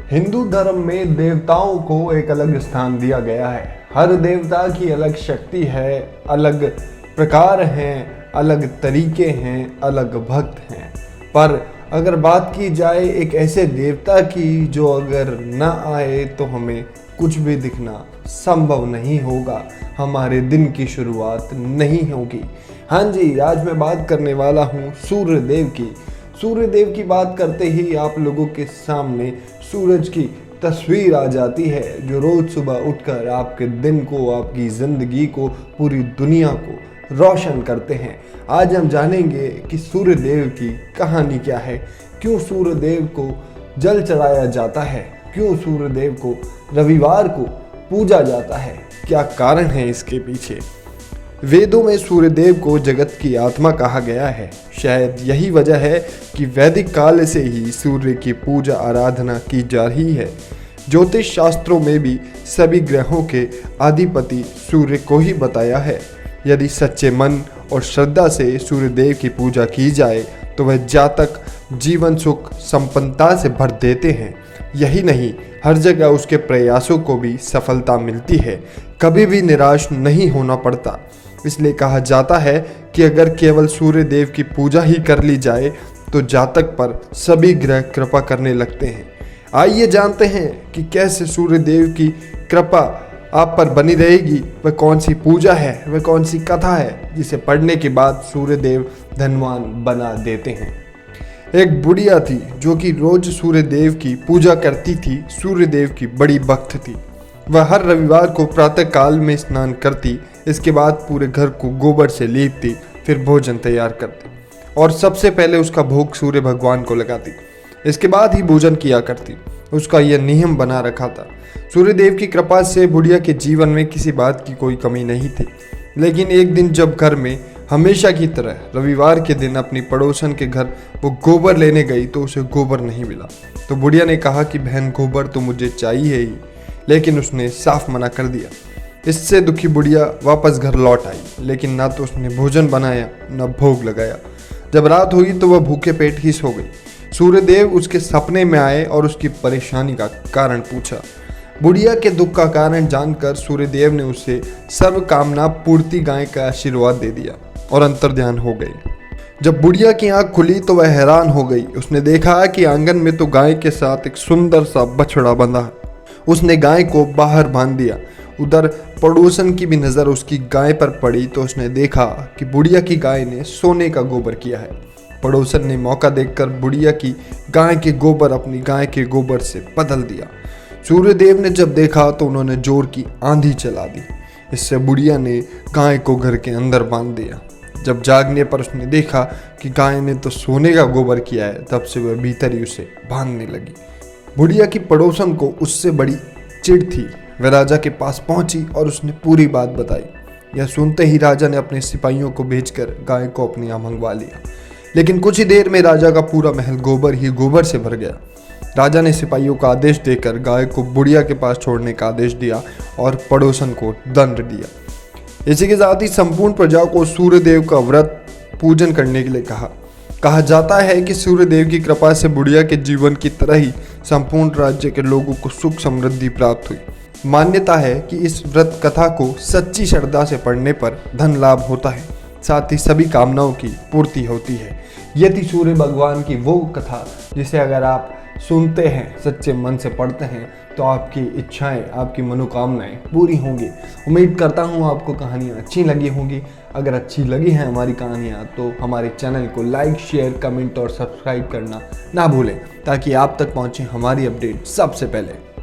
हिंदू धर्म में देवताओं को एक अलग स्थान दिया गया है। हर देवता की अलग शक्ति है, अलग प्रकार हैं, अलग तरीके हैं, अलग भक्त हैं। पर अगर बात की जाए एक ऐसे देवता की जो अगर न आए तो हमें कुछ भी दिखना संभव नहीं होगा, हमारे दिन की शुरुआत नहीं होगी। हाँ जी, आज मैं बात करने वाला हूँ सूर्यदेव की। सूर्यदेव की बात करते ही आप लोगों के सामने सूरज की तस्वीर आ जाती है, जो रोज सुबह उठकर आपके दिन को, आपकी ज़िंदगी को, पूरी दुनिया को रोशन करते हैं। आज हम जानेंगे कि सूर्यदेव की कहानी क्या है, क्यों सूर्यदेव को जल चढ़ाया जाता है, क्यों सूर्यदेव को रविवार को पूजा जाता है, क्या कारण है इसके पीछे। वेदों में सूर्यदेव को जगत की आत्मा कहा गया है। शायद यही वजह है कि वैदिक काल से ही सूर्य की पूजा आराधना की जा रही है। ज्योतिष शास्त्रों में भी सभी ग्रहों के अधिपति सूर्य को ही बताया है। यदि सच्चे मन और श्रद्धा से सूर्यदेव की पूजा की जाए तो वह जातक जीवन सुख संपन्नता से भर देते हैं। यही नहीं, हर जगह उसके प्रयासों को भी सफलता मिलती है, कभी भी निराश नहीं होना पड़ता। इसलिए कहा जाता है कि अगर केवल सूर्यदेव की पूजा ही कर ली जाए तो जातक पर सभी ग्रह कृपा करने लगते हैं। आइए जानते हैं कि कैसे सूर्यदेव की कृपा आप पर बनी रहेगी। वह कौन सी पूजा है, वह कौन सी कथा है जिसे पढ़ने के बाद सूर्यदेव धनवान बना देते हैं। एक बुढ़िया थी जो कि रोज सूर्यदेव की पूजा करती थी। सूर्यदेव की बड़ी भक्त थी। वह हर रविवार को प्रातः काल में स्नान करती, इसके बाद पूरे घर को गोबर से लीपती, फिर भोजन तैयार करती और सबसे पहले उसका भोग सूर्य भगवान को लगाती। इसके बाद ही भोजन किया करती। उसका यह नियम बना रखा था। सूर्यदेव की कृपा से बुढ़िया के जीवन में किसी बात की कोई कमी नहीं थी। लेकिन एक दिन जब घर में हमेशा की तरह रविवार के दिन अपनी पड़ोसन के घर वो गोबर लेने गई तो उसे गोबर नहीं मिला। तो बुढ़िया ने कहा कि बहन, गोबर तो मुझे चाहिए ही, लेकिन उसने साफ मना कर दिया। इससे दुखी बुढ़िया वापस घर लौट आई, लेकिन ना तो उसने भोजन बनाया न भोग लगाया। जब रात हुई तो वह भूखे पेट ही सो गई। सूर्यदेव उसके सपने में आए और उसकी परेशानी का कारण पूछा। बुढ़िया के दुख का कारण जानकर सूर्यदेव ने उसे सर्व कामना पूर्ति गाय का आशीर्वाद दे दिया और अंतर्ध्यान हो गई। जब बुढ़िया की आंख खुली तो वह हैरान हो गई। उसने देखा कि आंगन में तो गाय के साथ एक सुंदर सा बछड़ा बंधा है। उसने गाय को बाहर बांध दिया। उधर पड़ोसन की भी नज़र उसकी गाय पर पड़ी तो उसने देखा कि बुढ़िया की गाय ने सोने का गोबर किया है। पड़ोसन ने मौका देखकर बुढ़िया की गाय के गोबर अपनी गाय के गोबर से बदल दिया। सूर्यदेव ने जब देखा तो उन्होंने जोर की आंधी चला दी। इससे बुढ़िया ने गाय को घर के अंदर बांध दिया। जब जागने पर उसने देखा कि गाय ने तो सोने का गोबर किया है, तब से वह भीतर ही उसे बांधने लगी। बुढ़िया की पड़ोसन को उससे बड़ी चिढ़ थी। वह राजा के पास पहुंची और उसने पूरी बात बताई। यह सुनते ही राजा ने अपने सिपाहियों को भेजकर गाय को अपने यहाँ मंगवा लिया। लेकिन कुछ ही देर में राजा का पूरा महल गोबर ही गोबर से भर गया। राजा ने सिपाहियों का आदेश देकर गाय को बुढ़िया के पास छोड़ने का आदेश दिया और पड़ोसन को दंड दिया। इसी के साथ ही संपूर्ण प्रजा को सूर्यदेव का व्रत पूजन करने के लिए कहा जाता है कि सूर्यदेव की कृपा से बुढ़िया के जीवन की तरह ही संपूर्ण राज्य के लोगों को सुख समृद्धि प्राप्त हुई। मान्यता है कि इस व्रत कथा को सच्ची श्रद्धा से पढ़ने पर धन लाभ होता है, साथ ही सभी कामनाओं की पूर्ति होती है। ये थी सूर्य भगवान की वो कथा जिसे अगर आप सुनते हैं, सच्चे मन से पढ़ते हैं तो आपकी इच्छाएं, आपकी मनोकामनाएं पूरी होंगी। उम्मीद करता हूँ आपको कहानियाँ अच्छी लगी होंगी। अगर अच्छी लगी हैं हमारी कहानियाँ तो हमारे चैनल को लाइक, शेयर, कमेंट और सब्सक्राइब करना ना भूलें, ताकि आप तक पहुँचे हमारी अपडेट सबसे पहले।